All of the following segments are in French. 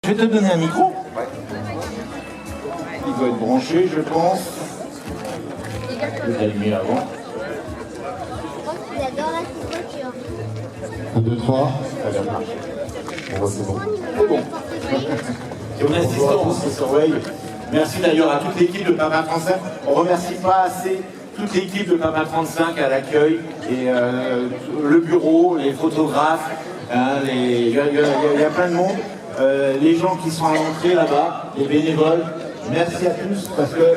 Je vais te donner un micro. Il doit être branché, je pense. Je vais l'allumer avant. Il adore la voiture. 1, 2, 3. Ça vient de marcher. Bon, c'est bon. C'est bon. Et on assiste, on se surveille. Merci d'ailleurs à toute l'équipe de Papa 35. On ne remercie pas assez toute l'équipe de Papa 35 à l'accueil, et le bureau, les photographes, hein, il y a plein de monde. Les gens qui sont à l'entrée là-bas, les bénévoles, merci à tous parce que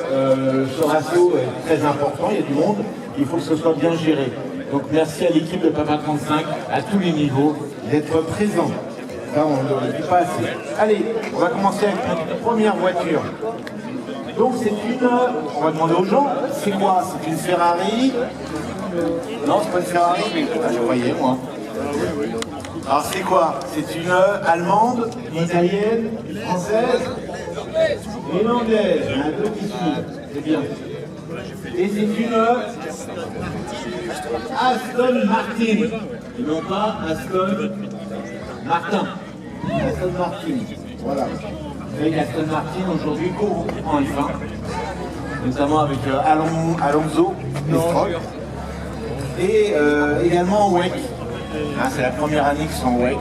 ce ratio est très important, il y a du monde, il faut que ce soit bien géré. Donc merci à l'équipe de Papa 35, à tous les niveaux, d'être présents. Ça, on ne le dit pas assez. Allez, on va commencer avec notre première voiture. Donc c'est une, on va demander aux gens, c'est quoi? C'est une Ferrari? Non, c'est pas une Ferrari, ah, je voyais moi. Alors c'est quoi? C'est une allemande, une italienne, une française, une anglaise, il y en a deux qui suivent, c'est bien. Et c'est une Aston Martin, et non pas Aston Martin. Aston Martin, voilà. Vous savez qu'Aston Martin aujourd'hui court en F1, notamment avec Alonso, et également en WEC. Hein, c'est la première année qu'ils sont en WEC,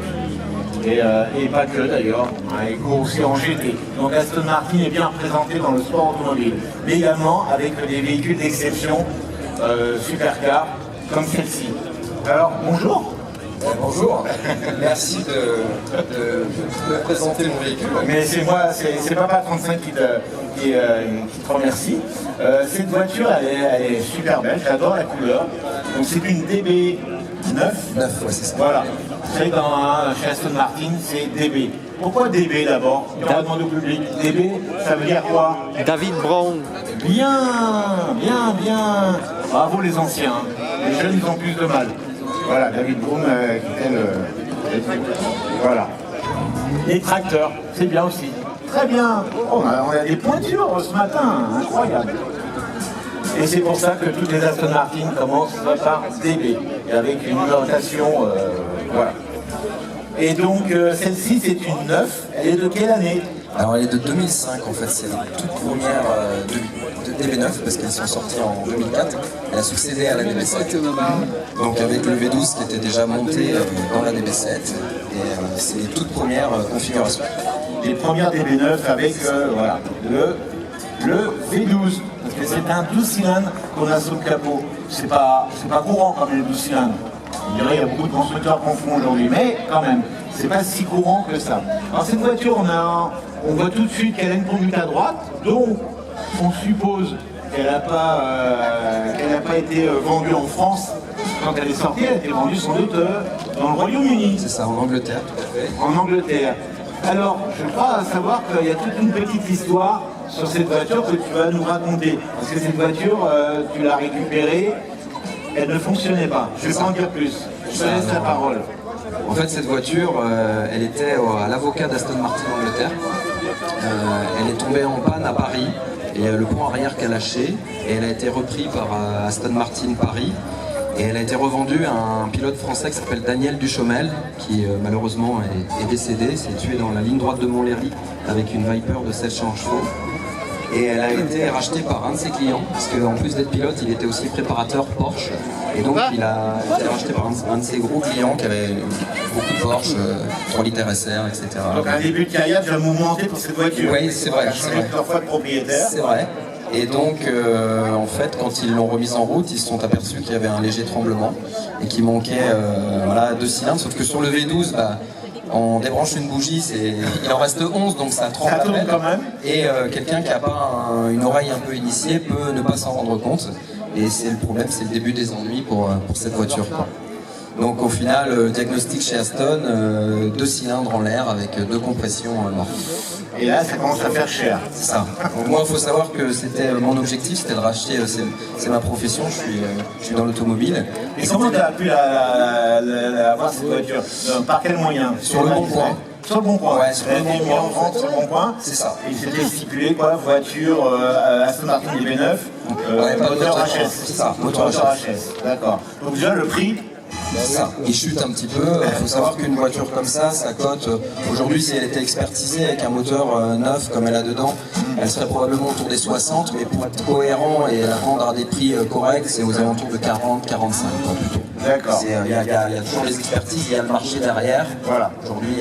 et pas que d'ailleurs, hein, ils courent aussi en GT. Donc Aston Martin est bien représenté dans le sport automobile, mais également avec des véhicules d'exception, supercars, comme celle-ci. Alors, bonjour. Bonjour, merci de me présenter mon véhicule. Mais c'est moi, c'est Papa 35 qui te remercie. Cette voiture, elle est super belle, j'adore la couleur. Donc c'est une DB9. 9, ouais, c'est ça. Voilà. Vous savez, chez Aston Martin, c'est DB. Pourquoi DB d'abord? On va demander au public. DB, ça veut dire quoi? David Brown. Bien, bien, bien. Bravo les anciens. Les jeunes, ils ont plus de mal. Voilà, David Brown qui était le... Voilà. Les tracteurs, c'est bien aussi. Très bien. Oh, on a des pointures ce matin, incroyable. Et c'est pour ça que toutes les Aston Martin commencent par DB, et avec une notation, voilà. Et donc celle-ci c'est une 9, elle est de quelle année? Alors elle est de 2005 en fait, c'est la toute première de DB9 parce qu'elles sont sorties en 2004. Elle a succédé à la DB7. Donc avec le V12 qui était déjà monté dans la DB7. Et c'est les toutes premières configurations. Les premières DB9 avec voilà, le V12. Parce que c'est un 12 cylindres qu'on a sous le capot. C'est pas courant comme les 12 cylindres. On dirait qu'il y a beaucoup de constructeurs qu'on font aujourd'hui, mais quand même, c'est pas si courant que ça. Alors cette voiture, on voit tout de suite qu'elle a une conduite à droite, donc on suppose qu'elle n'a pas été vendue en France quand elle est sortie, elle a été vendue sans doute dans le Royaume-Uni. C'est ça, en Angleterre, tout à fait. En Angleterre. Alors, je crois savoir qu'il y a toute une petite histoire sur cette voiture que tu vas nous raconter. Parce que cette voiture, tu l'as récupérée, elle ne fonctionnait pas. Je ne vais pas en dire plus. Je te laisse la parole. En fait, cette voiture, elle était à l'avocat d'Aston Martin en Angleterre. Elle est tombée en panne à Paris, et le pont arrière qui a lâché, et elle a été reprise par Aston Martin Paris. Et elle a été revendue à un pilote français qui s'appelle Daniel Duchomel, qui malheureusement est décédé, s'est tué dans la ligne droite de Montlhéry avec une Viper de 700 chevaux. Et elle a été rachetée par un de ses clients, parce qu'en plus d'être pilote, il était aussi préparateur Porsche. Et donc il a été racheté par un de ses gros clients qui avait beaucoup de Porsche, 3 litres SR, etc. Donc un début de carrière, tu as mouvementé pour cette voiture. Oui, c'est vrai. Tu as changé plusieurs fois de propriétaire. C'est vrai. Et donc, en fait, quand ils l'ont remise en route, ils se sont aperçus qu'il y avait un léger tremblement et qu'il manquait voilà, 2 cylindres. Sauf que sur le V12, bah, on débranche une bougie, il en reste 11, donc ça tremble à peine. Quand même. Et quelqu'un qui n'a pas une oreille un peu initiée peut ne pas s'en rendre compte. Et c'est le problème, c'est le début des ennuis pour cette voiture, quoi. Donc au final, diagnostic chez Aston, 2 cylindres en l'air avec 2 compressions mortes. Et là, ça commence à faire cher. C'est ça. Donc moi, il faut savoir que c'était mon objectif, c'était de racheter, c'est ma profession, je suis dans l'automobile. Et comment tu as pu avoir cette voiture? Par quel moyen? Sur le bon coin. Sur le bon coin. Ouais, sur le bon coin. En vente sur le bon coin. C'est ça. Et c'était stipulé quoi? Voiture Aston Martin DB9, ouais, moteur HS. C'est ça, moteur HS. D'accord. Donc déjà le prix, Ça, il chute un petit peu. Il faut savoir qu'une voiture comme ça cote, aujourd'hui si elle était expertisée avec un moteur neuf comme elle a dedans, elle serait probablement autour des 60, mais pour être cohérent et la vendre à des prix corrects, c'est aux alentours de 40, 45 plutôt. D'accord. Il y a toujours les expertises, il y a le marché derrière. Voilà. Aujourd'hui,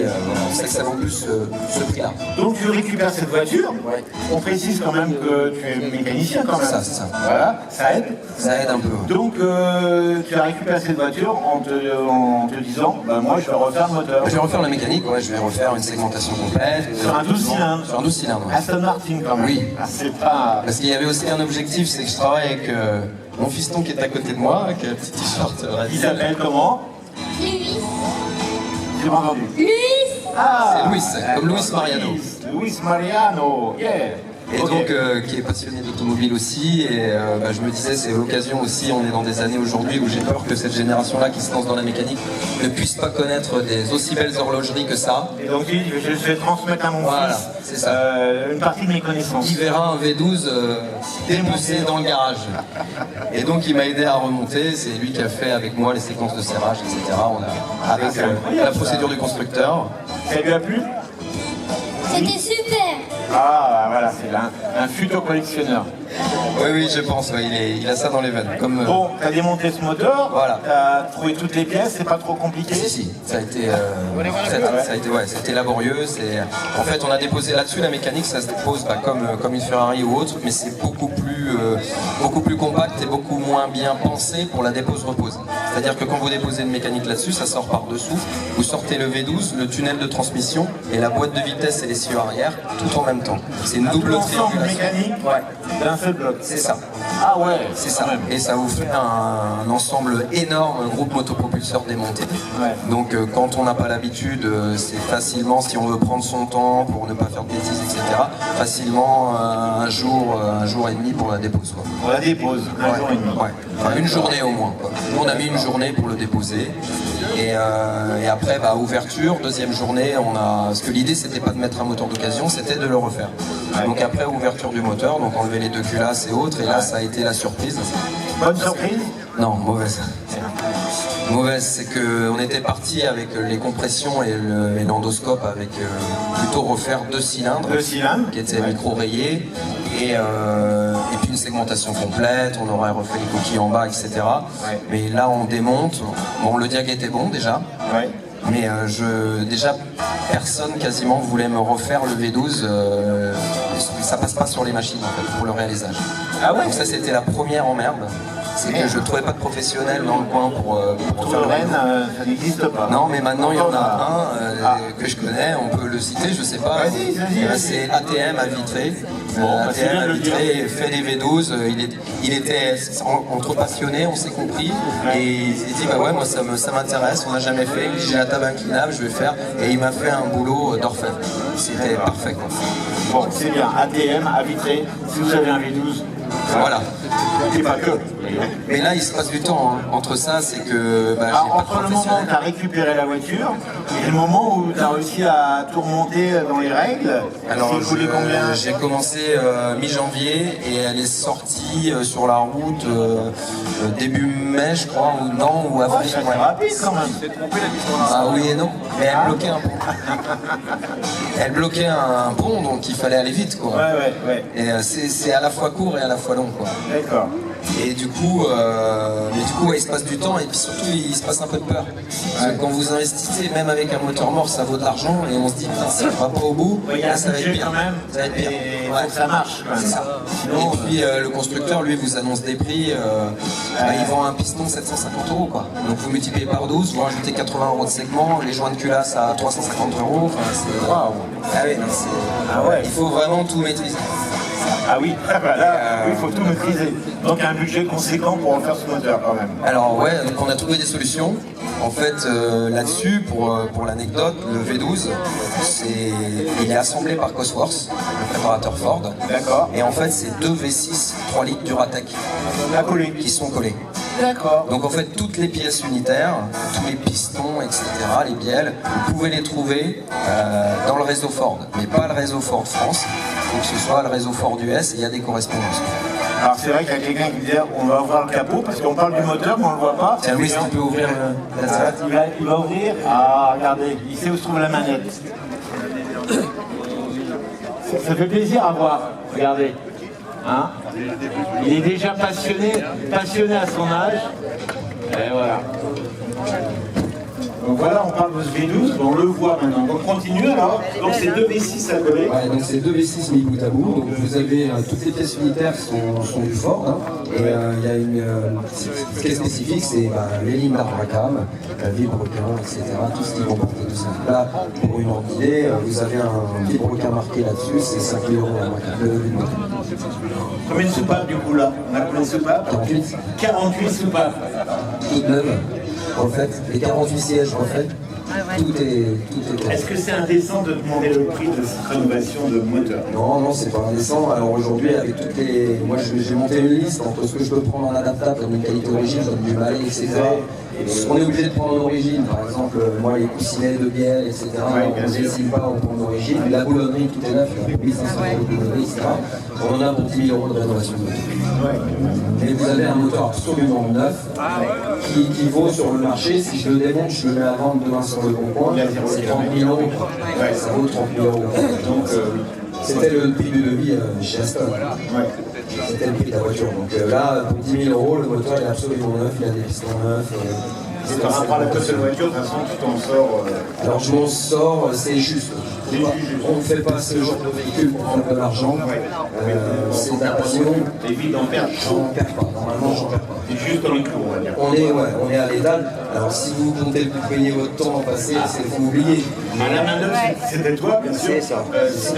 on sait que ça vaut plus ce prix-là. Donc tu récupères cette voiture. Ouais. On précise quand même que tu es mécanicien quand même. C'est ça. Voilà, ça aide. Ça aide un peu. Donc tu as récupéré cette voiture en te disant, bah, moi je vais refaire le moteur. Je vais refaire la mécanique, ouais, je vais refaire une segmentation complète. Sur un 12 cylindres. Sur un 12 cylindres, ouais. Aston Martin quand même. Oui. Ah, c'est pas... Parce qu'il y avait aussi un objectif, c'est que je travaille avec mon fiston qui est à côté de moi, avec un petit t-shirt Il radical. s'appelle comment? Louis. J'ai pas entendu. Louis. Ah, C'est Luis, comme Luis Mariano. Luis Mariano, yeah. Et Ok. donc qui est passionné d'automobile aussi, et je me disais c'est l'occasion aussi, on est dans des années aujourd'hui où j'ai peur que cette génération-là qui se lance dans la mécanique ne puisse pas connaître des aussi belles horlogeries que ça. Et donc je vais transmettre à mon Voilà, fils c'est ça. une partie de mes connaissances. Il verra un V12 dépecé dans le garage. Et donc il m'a aidé à remonter, c'est lui qui a fait avec moi les séquences de serrage, etc. On a, avec c'est incroyable, la procédure du constructeur. Ça lui a plu? C'était super. Ah, voilà, c'est là un futur collectionneur. Oui, je pense, ouais, il a ça dans les veines. Comme, Bon, t'as démonté ce moteur, Voilà. t'as trouvé toutes les pièces, c'est pas trop compliqué? Si, ça a été, c'était laborieux. En fait, on a déposé là-dessus la mécanique, ça se dépose comme une Ferrari ou autre, mais c'est beaucoup plus compact et beaucoup moins bien pensé pour la dépose-repose. C'est-à-dire que quand vous déposez une mécanique là-dessus, ça sort par-dessous. Vous sortez le V12, le tunnel de transmission et la boîte de vitesse et l'essieu arrière, tout en même temps. C'est une double L'ensemble triangulation. mécanique d'un seul bloc. C'est ça. Ah ouais, C'est ça. Et ça vous fait un ensemble énorme, un groupe motopropulseur démonté. Ouais. Donc quand on n'a pas l'habitude, c'est facilement, si on veut prendre son temps pour ne pas faire de bêtises, etc., facilement un jour et demi pour la dépose. Quoi. On la dépose, un jour et demi. Ouais. Enfin, une journée au moins. Quoi. Nous, on a mis une journée pour le déposer. Et après, ouverture, deuxième journée, parce que l'idée, c'était pas de mettre un moteur d'occasion, c'était de le refaire. Donc après, ouverture du moteur, donc enlever les deux culasses et autres, et là, ça a été la surprise. Bonne surprise? Non, mauvaise. Mauvaise, c'est qu'on était parti avec les compressions et l'endoscope avec plutôt refaire 2 cylindres. 2 cylindres. Qui étaient micro-rayés et puis une segmentation complète, on aurait refait les coquilles en bas, etc. Ouais. Mais là, on démonte. Bon, le diag était bon déjà. Ouais. Mais déjà, personne quasiment voulait me refaire le V12. Ça passe pas sur les machines en fait, pour le réalisage. Ah ouais? Donc ça, c'était la première emmerde. C'est que je ne trouvais pas de professionnel dans le coin pour Pour faire le le Rennes, V12. ça n'existe pas. Non, mais maintenant il y en a un que je connais, on peut le citer, je sais pas. Vas-y. C'est ATM à Vitré. C'est bien ATM à de le dire. Vitré fait des V12. Il était entre passionnés, on s'est compris. Et il s'est dit, bah ouais, moi ça m'intéresse, on n'a jamais fait. Il dit, j'ai la table inclinable, je vais faire. Et il m'a fait un boulot d'orfèvre. C'était parfait. Quoi. Bon, c'est bien, ATM, à Vitré, si vous avez un V12. Voilà. Et pas que. Mais là, il se passe du temps. Hein. Entre ça, c'est que j'ai pas de Entre le moment où professionnel. tu as récupéré la voiture et le moment où tu as réussi à tout remonter dans les règles, Alors, c'est coulé combien? j'ai commencé mi-janvier et elle est sortie sur la route début mai, je crois, ou Oh, avril. ça ouais. c'est rapide quand même. Ah oui et non, mais elle bloquait un pont. Elle bloquait un pont, donc il fallait aller vite, quoi. Ouais. Et c'est à la fois court et à la fois long, quoi. D'accord. Et du coup, ouais, il se passe du temps et puis surtout il se passe un peu de peur. Parce que quand vous investissez, même avec un moteur mort, ça vaut de l'argent et on se dit, putain, ça va pas au bout, Il y a là, un ça va être budget pire. quand même. Ça va être pire. Et Ouais. faut que ça marche quand même. C'est ça. Sinon, Et puis le constructeur, lui, vous annonce des prix. Il vend un piston 750 €, quoi. Donc vous multipliez par 12, vous rajoutez 80 € de segment, les joints de culasse à 350 €. Enfin, c'est. Waouh. Ah oui, non, c'est. Ah ouais. Il faut vraiment tout maîtriser. Ah oui, là, il faut tout maîtriser. Donc un budget conséquent pour en faire ce moteur quand même. Alors ouais, donc on a trouvé des solutions. En fait, là-dessus, pour l'anecdote, le V12, il est assemblé par Cosworth, le préparateur Ford. D'accord. Et en fait, c'est 2 V6 3 litres Duratec La collée. qui sont collés. D'accord. Donc en fait, toutes les pièces unitaires, tous les pistons, etc., les bielles, vous pouvez les trouver dans le réseau Ford. Mais pas le réseau Ford France, il faut que ce soit le réseau Ford US et il y a des correspondances. Alors c'est vrai qu'il y a quelqu'un qui disait on va ouvrir le capot parce qu'on parle du moteur mais on ne le voit pas. Tiens, Louis, tu peux ouvrir la salle. Il va ouvrir. Ah, regardez, il sait où se trouve la manette. Ça fait plaisir à voir, regardez. Hein, il est déjà passionné à son âge. Et voilà. Donc voilà, on parle de ce V12, on le voit maintenant. Donc continue alors. Donc c'est deux V6 à coller. Ouais, donc c'est deux V6 mis bout à bout. Donc vous avez toutes les pièces unitaires sont du Ford. Hein, et il y a ce qui est spécifique, c'est les lignes d'Arbracam, vibroquin, etc. Tout ce qui comporte tout ça. Là, pour une ordre d'idée, vous avez un vibroquin marqué là-dessus, c'est 5 000 € Combien de soupapes du coup là? On a combien de soupapes? 48. 48 soupapes. Toutes neuves, refaites. Les 48 sièges refaits. Tout est. Est-ce que c'est indécent de demander le prix de cette rénovation de moteur? Non, c'est pas indécent. Alors aujourd'hui, avec toutes les. Moi, j'ai monté une liste entre ce que je peux prendre en adaptable comme une qualité origine, comme du balai, etc. Ce qu'on est obligé de prendre en origine, par exemple, moi, les coussinets de bielle, etc. On ne décide pas, on prend en origine. La boulonnerie, tout est neuf, 1500 € de boulonnerie, etc. On en a pour 10 000 € de rénovation de moteur. Et vous avez un moteur absolument neuf qui vaut sur le marché. Si je le démonte, je le mets à vendre demain sur le bon coin, c'est 30 000 €. Ça vaut 30 000 €. Donc, c'était le prix du devis chez Aston. C'était le prix de la voiture. Donc là, pour 10 000 €, le moteur est absolument neuf, il a des pistons neufs. Et par rapport à la cote de voiture, de toute façon, tu t'en sors. Alors je m'en sors, c'est juste. On ne fait pas ce genre de véhicule pour prendre de l'argent. C'est de la passion. Évite d'en perdre. J'en perds pas. Normalement, j'en perds pas. C'est juste dans les clous, on va dire. On est à l'étal. Alors si vous comptez payer votre temps en passé, c'est faut oublier. À la main d'œuvre, c'était toi, bien sûr. C'est ça. Si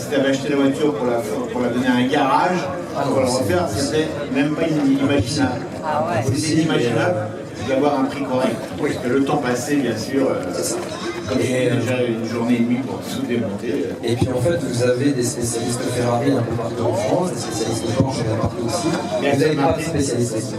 tu avais acheté la voiture pour la donner à un garage, pour la refaire, c'était même pas inimaginable. C'était inimaginable d'avoir un prix correct. Parce que le temps passé, bien sûr, comme c'est déjà une journée et demie pour tout démonter. Et puis en fait, vous avez des spécialistes Ferrari un peu partout en France, des spécialistes Porsche il y en a partout aussi. Mais vous n'avez pas de spécialistes.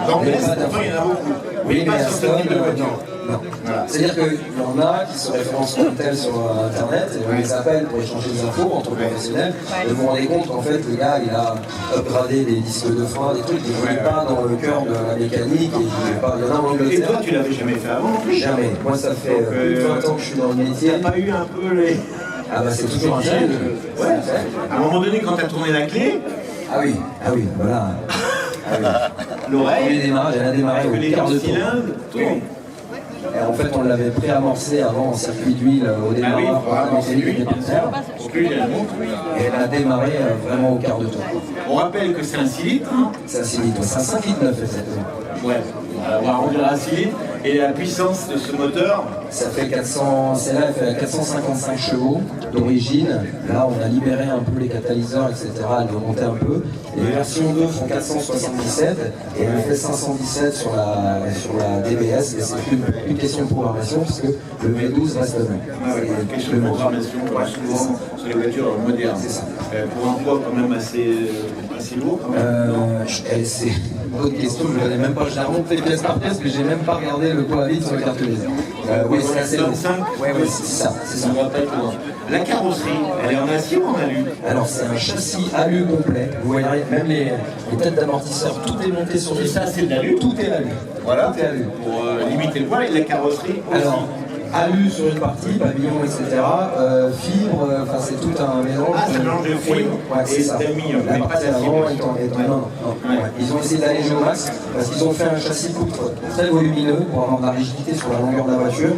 Dans l'Est, pourtant, il y en a beaucoup. Oui, mais pas sur ce type de voiture. Non. Voilà. C'est-à-dire qu'il y en a qui se référencent comme tel sur Internet, et on les appelle pour échanger des infos entre professionnels, et vous vous rendez compte qu'en fait, le gars, il a upgradé des disques de frein, des trucs, il ne voulait pas dans le cœur de la mécanique, et il y en a en Angleterre. Et toi, tu l'avais jamais fait avant? Jamais. Moi, ça fait plus de 20 ans que je suis dans le métier. Tu n'as pas eu un peu les... Ah bah c'est toujours un challenge. Ouais. À un moment donné, quand tu as tourné la clé... Ah oui, voilà. L'oreille, elle a démarré au les quart de tour. cylindres, tout. Et en fait, on l'avait préamorcé avant en circuit d'huile au démarreur, et elle a démarré vraiment au quart de tour. On rappelle que c'est un 6 litres. C'est un 6 litres, c'est un 5 litres 9 exactement. Ouais, on va rendre à 6 litres. Et la puissance de ce moteur, ça fait 400, celle-là elle fait 455 chevaux d'origine. Là, on a libéré un peu les catalyseurs, etc. Elle doit monter un peu. Les versions 2 font 477 et elle fait 517 sur la DBS. Et c'est une question de programmation parce que le V12 reste le même. une question de programmation, souvent sur les voitures modernes. C'est ça. Pour un poids quand même assez lourd. C'est une autre question, je ne connais même pas. Je la remonté pièce par pièce, mais j'ai même pas regardé le poids vide sur le carte grise. Oui, c'est assez lourd. Oui, c'est ça. La carrosserie, elle est en acier ou en alu? Alors c'est un châssis alu complet. Vous voyez, même les têtes d'amortisseurs, tout est monté sur Et ça, c'est de l'alu? Tout est alu. Voilà, tout est alu. Pour limiter le poids, et la carrosserie aussi. Alors, alu sur une partie, pavillon, etc. Fibre, enfin c'est tout un mélange. Ah, c'est un mélange de fibre et d'aluminium, La mais pas partie d'acier. avant, non. Ils ont essayé d'alléger au max parce qu'ils ont fait un châssis poutre très volumineux pour avoir de la rigidité sur la longueur de la voiture.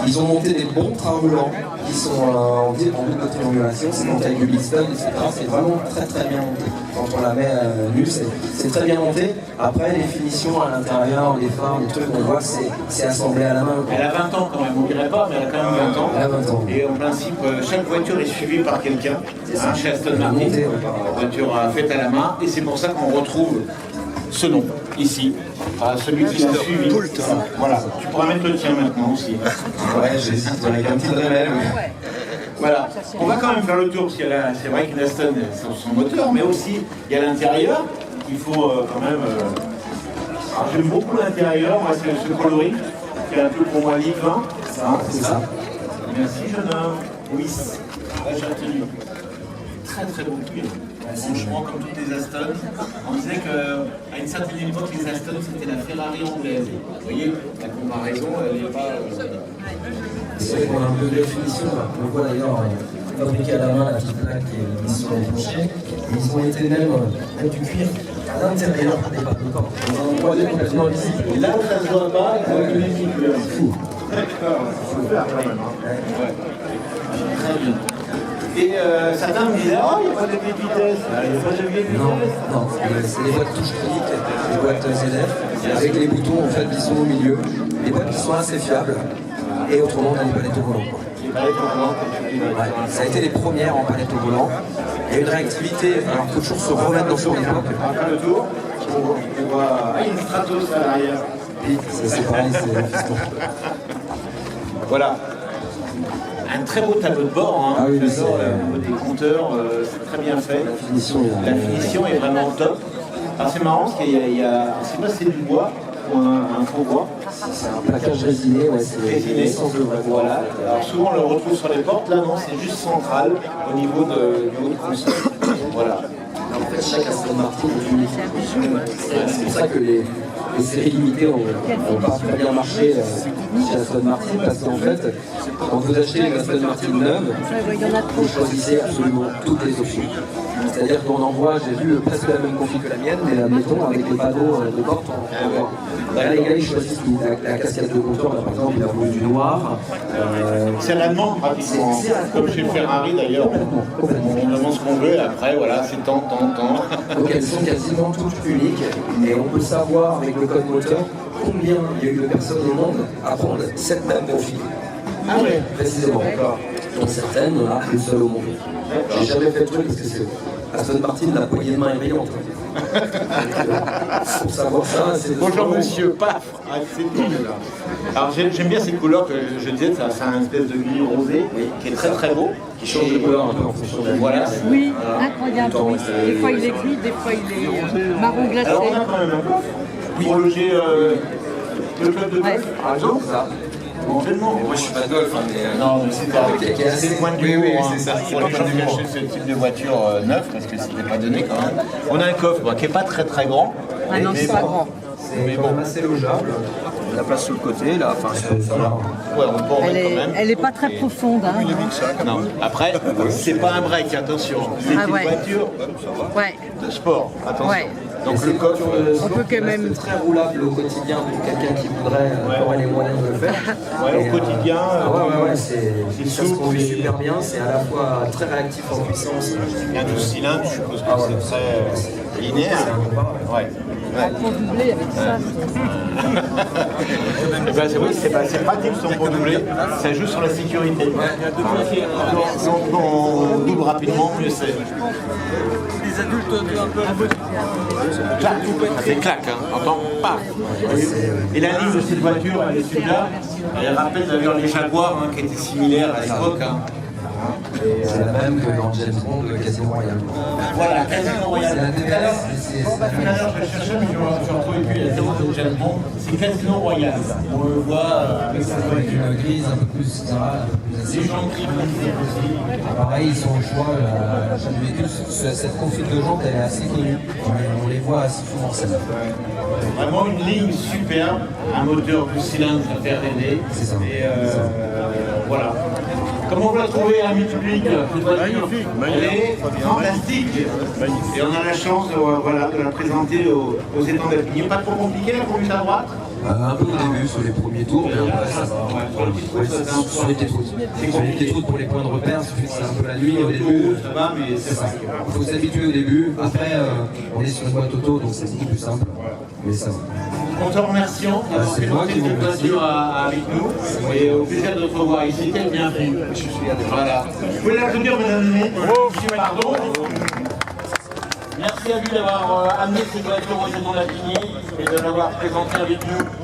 Ils ont monté des bons trains roulants qui sont en double de triangulation, c'est monté avec du Bridgestone, etc. C'est vraiment très très bien monté. Quand on la met nue, c'est très bien monté. Après, les finitions à l'intérieur, les phares, les trucs, on voit que c'est assemblé à la main. Elle a 20 ans quand même, on dirait pas, mais elle a quand même 20 ans. Elle a 20 ans. Et en principe, chaque voiture est suivie par quelqu'un. Chez Aston Martin, voiture faite à la main, et c'est pour ça qu'on retrouve ce nom ici. Celui qui l'a suivi. Tout le temps. Voilà, tu pourras mettre le tien maintenant aussi. Ouais, j'hésite avec un petit rebelle. Voilà, on va quand même faire le tour parce que c'est vrai que l'Aston c'est son moteur, mais aussi il y a l'intérieur. Il faut quand même. Alors j'aime beaucoup l'intérieur, moi c'est ce coloris qui est un peu pour moi livre. C'est ça. Merci jeune homme. Oui, la j'ai retenu. très très beau cuir. Franchement, comme toutes les Aston, on disait qu'à une certaine époque, les Aston c'était la Ferrari anglaise. Vous voyez, la comparaison, elle n'est pas. C'est vrai qu'on a un peu de définition. On voit d'ailleurs fabriquer à la main la petite plaque qui est sur les planchers. Ils ont été même avec du cuir à l'intérieur des pattes de porte. Dans un endroit complètement visible. Et là, ça ne se voit pas, avec une équipe. C'est fou. D'accord, il faut le faire quand même. Ouais. Très bien. Et certains me disaient, oh, il n'y a pas de levier de vitesse. Il n'y a pas de levier de vitesse. Non, c'est des boîtes touche clic, des boîtes ZF, avec les boutons en fait qui sont au milieu. Des boîtes qui sont assez fiables. Et autrement, on a des palettes au volant. Les palettes au volant, comme tu dis. Ouais, ça a été les premières en palette au volant. Il y a une réactivité, alors il faut toujours se remettre dans son époque. On fait le tour. On voit une Stratos à l'arrière. Oui, c'est pareil, c'est le fiston. Voilà. Un très beau tableau de bord. Hein. Ah oui, j'adore le des compteurs, c'est très bien fait. La finition, La finition est vraiment top. Alors c'est marrant parce qu'il y a, je sais pas si c'est du bois ou un faux bois. c'est un plaquage résiné, ouais, c'est Résiné. l'essence de vrai bois. Voilà. Alors souvent on le retrouve sur les portes, là non, c'est juste central au niveau du haut de console. Voilà. En fait, chaque Aston Martin est unique. C'est pour ça que les séries limitées ont pas très bien marché chez Aston Martin, parce qu'en fait, quand vous achetez une Aston Martin neuve, vous choisissez absolument toutes les options. C'est-à-dire qu'on envoie, j'ai vu presque la même config que la mienne, mais admettons avec les panneaux de porte. Là, les gars, ils choisissent tout. La casquette de comptoir, là, par exemple, il a voulu du noir. C'est l'allemand pratiquement, comme chez Ferrari d'ailleurs. On demande ce qu'on veut et après voilà, c'est tant. Donc elles sont quasiment toutes uniques et on peut savoir avec le code moteur combien il y a eu de personnes au monde à prendre cette même config. Ah ouais. Précisément. Donc certaines, il y en a une seule au monde. J'ai jamais fait le truc parce que c'est Aston Martin, la poignée de main est brillante. Pour savoir ça, c'est... Bonjour monsieur, paf. Ah, c'est tout là. Alors j'aime bien cette couleur que je disais, ça a un espèce de gris rosé qui est très très beau. Qui change de couleur un peu en fonction de la Voilà. Oui, incroyable. Oui. Des fois il est gris, des fois il est marron glacé. Alors on a quand même un coffre pour loger le club de golf par exemple. ça. Éventuellement. Moi je suis pas de golf, hein, mais. Non, mais c'est le point de vue. Oui, hein, c'est ça. Pour les gens qui achètent ce type de voiture neuve, parce que c'était pas donné quand même. On a un coffre qui n'est pas très très grand. Ah non, c'est pas grand. C'est quand même assez logeable. La place sur le côté, là, enfin, ça va. Ouais, on peut en mettre quand même. Elle est pas très profonde. Hein. Non. Après, c'est pas un break, attention. C'est Ah une ouais. voiture Ouais. de sport, attention. Ouais. Donc le coffre, On peut quand même. C'est très roulable au quotidien pour quelqu'un qui voudrait avoir les moyens de le faire. ouais, Et, au quotidien, ouais, c'est ça se souple, conduit super bien, c'est à la fois très réactif en puissance. il y a 12 cylindres, je suppose que c'est très linéaire. Ouais. Pour doubler avec ça. Eh ben, oui, c'est pratique son pont doublé, ça joue sur la sécurité. Donc on double rapidement, mieux c'est. Les adultes un peu. Clac, ça fait clac, hein, entend pas. Et la ligne de cette voiture, elle est super. Elle rappelle d'ailleurs les Jaguars qui étaient similaires à l'époque. C'est la même que dans James Bond, le Casino Royale. Voilà, Casino Royale. C'est la TS, Tout à l'heure, je cherchais, mais je ne retrouvais plus. Il y a 0 de James Bond. C'est Casino Royale. On le voit avec sa voiture. une grise un peu plus scarale, un peu plus Les gens qui aussi. pareil, ils sont au choix, l'achat du véhicule. Cette config de jantes, elle est assez connue. On les voit assez souvent, celle-là. Vraiment une ligne superbe, un moteur 12 cylindres, ça fait rêver. C'est ça. Et voilà. Comment on va trouver un public cette voiture? Elle est fantastique. Et on a la chance voilà, de la présenter aux étangs d'Alpigny. Pas trop compliqué la conduite à droite? Un peu au début, sur les premiers tours, mais après ça va. Sur les tétroutes. Sur les tétroutes pour les points de repère, il suffit que c'est un peu la nuit au début. Ça va, mais c'est ça. Il faut s'habituer au début. Après, on est sur une boîte auto, donc c'est beaucoup plus simple. Mais ça va. En te remerciant d'avoir C'est moi présenté qui vous cette remercie. voiture avec nous et au plaisir de te revoir ici. Quel bienvenue. Je suis voilà. Vous pouvez l'applaudir, mesdames et messieurs. Pardon. Merci à lui d'avoir amené cette voiture au Jeton d'Avigny et de l'avoir présentée avec nous.